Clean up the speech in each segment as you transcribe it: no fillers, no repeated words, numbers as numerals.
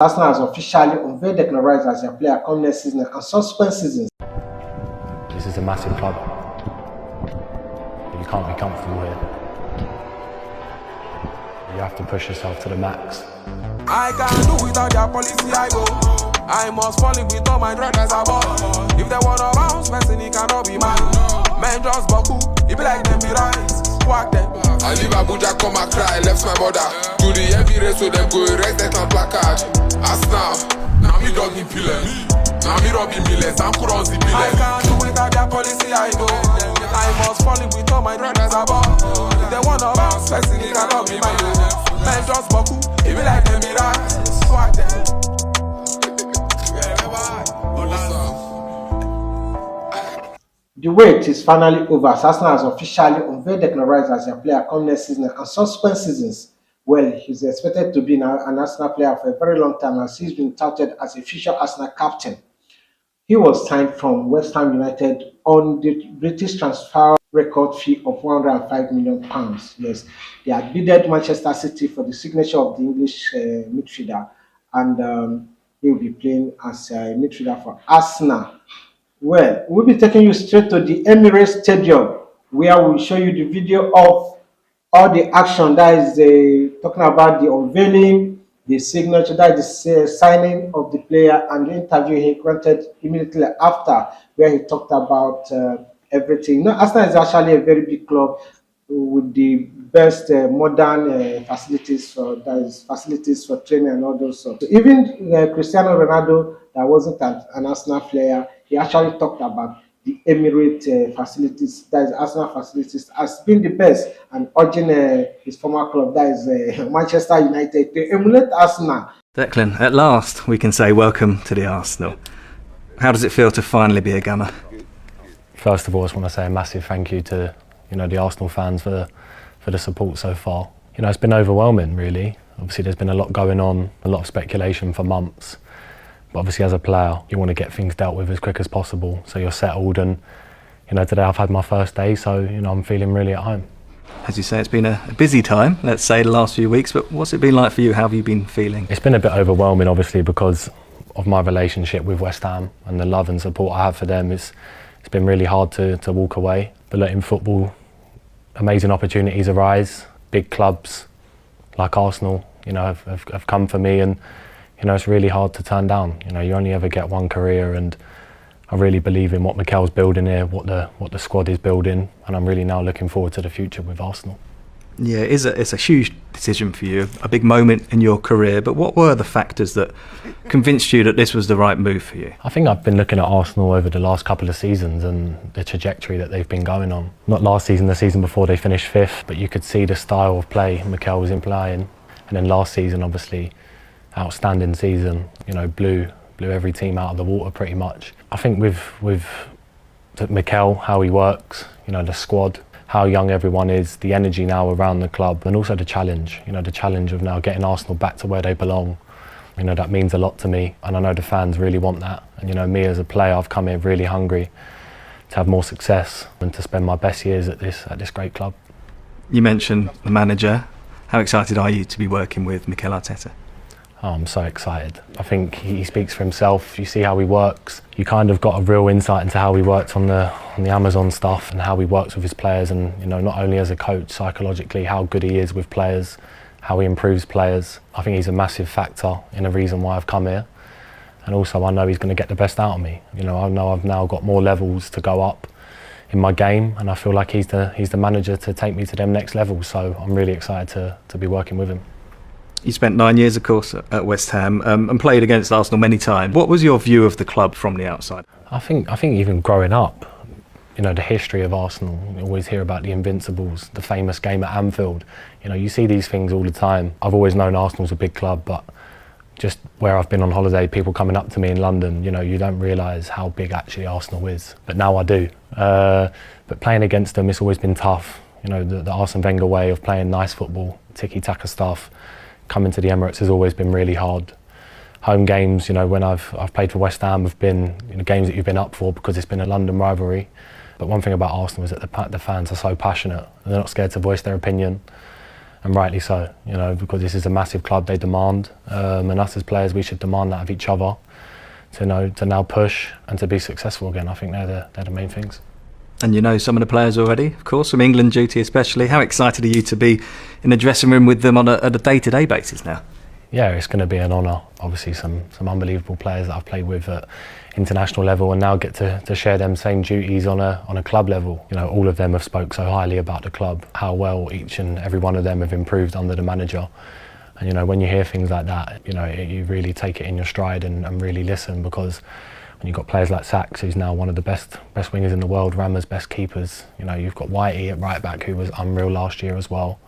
Arsenal has officially unveiled Declan Rice as their player come next season and subsequent seasons. This is a massive club. You can't be comfortable here. You have to push yourself to the max. I can't do without their policy, I go. I must fall in with all my brothers above. If they wanna bounce, person, he cannot be mine. Man just Baku, he be like them be rice. Squawk them. I leave Abuja, come and cry, left my mother. Do the heavy race, so them go erect that and placard. Arsenal, now me dog in pillar. Now me robbing millions, I'm cross the I billion. can't do without their policy, I go. I must fall in with all my brothers above. If they wanna bounce, person, he cannot be mine. Man just Baku, he be like them be rice. Squawk them. The wait is finally over as Arsenal has officially unveiled Declan Rice as their player come next season and subsequent seasons. Well, he's expected to be an Arsenal player for a very long time as he's been touted as a future Arsenal captain. He was signed from West Ham United on the British transfer record fee of £105 million. Yes, they had bidded Manchester City for the signature of the English midfielder, and he will be playing as a midfielder for Arsenal. Well, we'll be taking you straight to the Emirates Stadium, where we'll show you the video of all the action that is talking about the unveiling, the signature, that is the signing of the player, and the interview he granted immediately after, where he talked about everything. You know, Arsenal is actually a very big club with the best modern facilities for training and all those sorts. So even Cristiano Ronaldo, that wasn't an Arsenal player, he actually talked about the Emirates facilities, that is Arsenal facilities, as being the best, and urging his former club, that is Manchester United, to emulate Arsenal. Declan, at last we can say welcome to the Arsenal. How does it feel to finally be a Gamma? First of all, I just want to say a massive thank you to the Arsenal fans for the support so far. It's been overwhelming, really. Obviously, there's been a lot going on, a lot of speculation for months. But obviously, as a player, you want to get things dealt with as quick as possible, so you're settled. And today I've had my first day, so I'm feeling really at home. As you say, it's been a busy time, let's say, the last few weeks. But what's it been like for you? How have you been feeling? It's been a bit overwhelming, obviously, because of my relationship with West Ham and the love and support I have for them. It's been really hard to walk away. But look, in football, amazing opportunities arise. Big clubs like Arsenal, have come for me, and it's really hard to turn down. You only ever get one career, and I really believe in what Mikel's building here, what the squad is building, and I'm really now looking forward to the future with Arsenal. Yeah, it's a huge decision for you, a big moment in your career. But what were the factors that convinced you that this was the right move for you? I think I've been looking at Arsenal over the last couple of seasons and the trajectory that they've been going on. Not last season, the season before they finished fifth, but you could see the style of play Mikel was implying. And then last season, obviously, outstanding season. Blew every team out of the water pretty much. I think with Mikel, how he works, the squad, how young everyone is, the energy now around the club, and also the challenge. The challenge of now getting Arsenal back to where they belong. That means a lot to me, and I know the fans really want that. And me as a player, I've come here really hungry to have more success and to spend my best years at this great club. You mentioned the manager. How excited are you to be working with Mikel Arteta? Oh, I'm so excited. I think he speaks for himself. You see how he works. You kind of got a real insight into how he worked on the Amazon stuff and how he works with his players, and not only as a coach, psychologically, how good he is with players, how he improves players. I think he's a massive factor in the reason why I've come here. And also I know he's going to get the best out of me. I know I've now got more levels to go up in my game, and I feel like he's the manager to take me to them next levels. So I'm really excited to be working with him. You spent 9 years, of course, at West Ham and played against Arsenal many times. What was your view of the club from the outside? I think even growing up, the history of Arsenal, you always hear about the Invincibles, the famous game at Anfield. You see these things all the time. I've always known Arsenal's a big club, but just where I've been on holiday, people coming up to me in London, you don't realise how big actually Arsenal is. But now I do. But playing against them, it's always been tough. The Arsene Wenger way of playing nice football, tiki-taka stuff. Coming to the Emirates has always been really hard. Home games, when I've played for West Ham, have been games that you've been up for because it's been a London rivalry. But one thing about Arsenal is that the fans are so passionate and they're not scared to voice their opinion. and rightly so, you know, because this is a massive club. They demand, and us as players, we should demand that of each other to now push and to be successful again. I think they're the main things. And you know some of the players already, of course, from England duty especially. How excited are you to be in the dressing room with them on a day-to-day basis now? Yeah, it's going to be an honour. Obviously, some unbelievable players that I've played with at international level, and now get to share them same duties on a club level. You know, all of them have spoke so highly about the club, how well each and every one of them have improved under the manager. And you know, when you hear things like that, you know, you really take it in your stride and really listen, because when you've got players like Sachs, who's now one of the best wingers in the world, Rama's best keepers. You know, you've got Whitey at right back, who was unreal last year as well.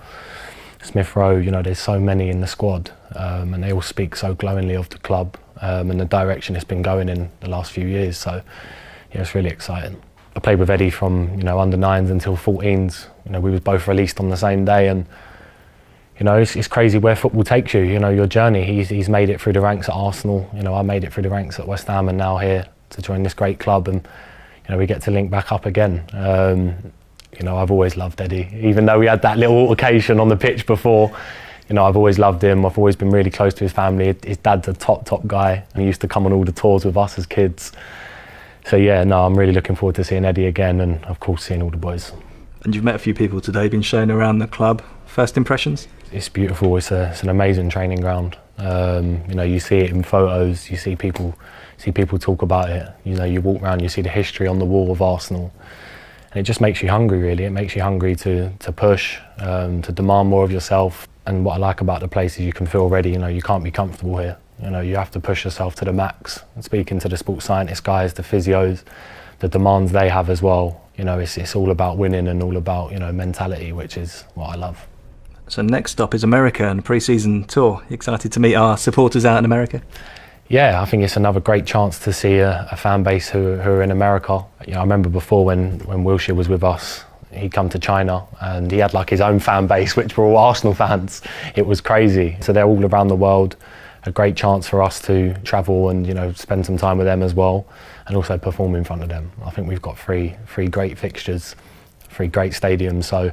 Smith Rowe, you know, there's so many in the squad, and they all speak so glowingly of the club and the direction it's been going in the last few years. So, yeah, it's really exciting. I played with Eddie from, you know, under 9s until 14s. You know, we was both released on the same day, and you know, it's crazy where football takes you. You know, your journey. He's made it through the ranks at Arsenal. You know, I made it through the ranks at West Ham, and now here to join this great club, and you know, we get to link back up again. You know, I've always loved Eddie, even though we had that little altercation on the pitch before. You know, I've always loved him. I've always been really close to his family. His dad's a top guy, and he used to come on all the tours with us as kids. So yeah, no, I'm really looking forward to seeing Eddie again, and of course seeing all the boys. And you've met a few people today, been shown around the club. First impressions? It's beautiful. It's an amazing training ground. You know, you see it in photos. You see people talk about it. You know, you walk around, you see the history on the wall of Arsenal, and it just makes you hungry. Really, it makes you hungry to push, to demand more of yourself. And what I like about the place is you can feel ready. You know, you can't be comfortable here. You know, you have to push yourself to the max. And speaking to the sports scientist guys, the physios, the demands they have as well. You know, it's all about winning and all about, you know, mentality, which is what I love. So next stop is America and a pre-season tour. You excited to meet our supporters out in America? Yeah, I think it's another great chance to see a fan base who are in America. You know, I remember before when Wilshere was with us, he'd come to China and he had like his own fan base, which were all Arsenal fans. It was crazy. So they're all around the world. A great chance for us to travel and, you know, spend some time with them as well, and also perform in front of them. I think we've got three great fixtures, 3 great stadiums. So,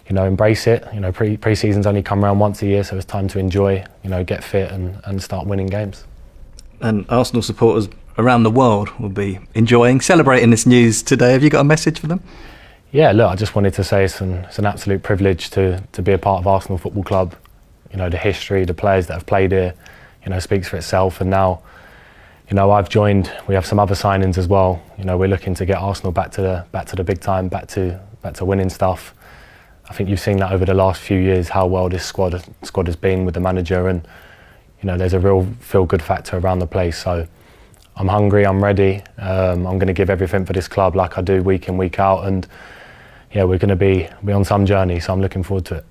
you know, embrace it. You know, pre-seasons only come around once a year, so it's time to enjoy, you know, get fit and start winning games. And Arsenal supporters around the world will be enjoying, celebrating this news today. Have you got a message for them? Yeah, look, I just wanted to say it's an absolute privilege to be a part of Arsenal Football Club. You know, the history, the players that have played here, you know, speaks for itself. And now, you know, I've joined. We have some other signings as well. You know, we're looking to get Arsenal back to the big time, back to winning stuff. I think you've seen that over the last few years, how well this squad has been with the manager, and you know, there's a real feel-good factor around the place. So I'm hungry, I'm ready. I'm going to give everything for this club like I do week in, week out, and yeah, we're going to be on some journey. So I'm looking forward to it.